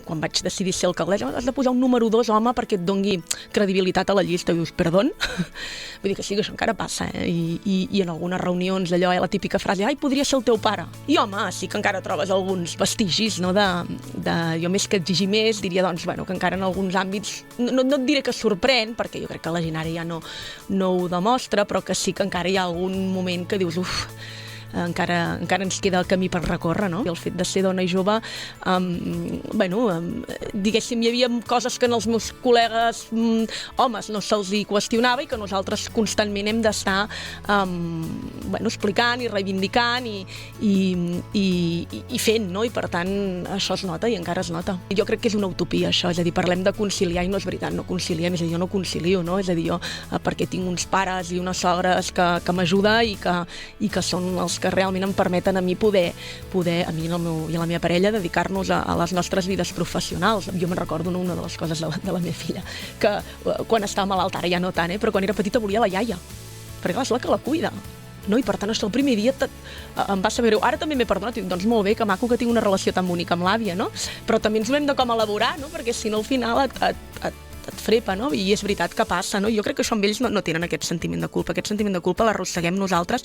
quan vaig decidir ser alcaldessa, has de posar un número 2, home, perquè et doni credibilitat a la llista. I dius, perdó? Vull dir que sí, que això encara passa, I en algunes reunions allò, la típica frase, ai, podria ser el teu pare. I home, sí que encara trobes alguns vestigis, no? Jo més que exigir més, diria, doncs, bueno, que encara en alguns àmbits, no et diré que sorprèn, perquè jo crec que la gent ara ja no ho demostra, però que sí que encara hi ha algun moment que dius, encara ens queda el camí per recórrer, no? I el fet de ser dona i jove, diguéssim, hi havia coses que en els meus col·legues homes no se'ls hi qüestionava i que nosaltres constantment hem d'estar explicant i reivindicant i fent, no? I per tant això es nota i encara es nota. Jo crec que és una utopia això, és a dir, parlem de conciliar i no és veritat, no conciliem, és a dir, jo no concilio, no? És a dir, jo perquè tinc uns pares i unes sogres que m'ajuden i que són els que realment em permeten a mi poder a mi i a la meva parella dedicar-nos a les nostres vides professionals. Jo me'n recordo una de les coses de la meva filla, que quan estava malalta, ara ja no tant, però quan era petita volia la iaia, perquè és la que la cuida. No? I per tant, això el primer dia em va saber greu. Ara també m'he perdonat i dic, doncs molt bé, que maco que tinc una relació tan bonica amb l'àvia, no? Però també ens ho hem de com elaborar, no? Perquè si no al final et frepa, no? I és veritat que passa, no? Jo crec que això amb ells no tenen aquest sentiment de culpa. Aquest sentiment de culpa l'arrosseguem nosaltres.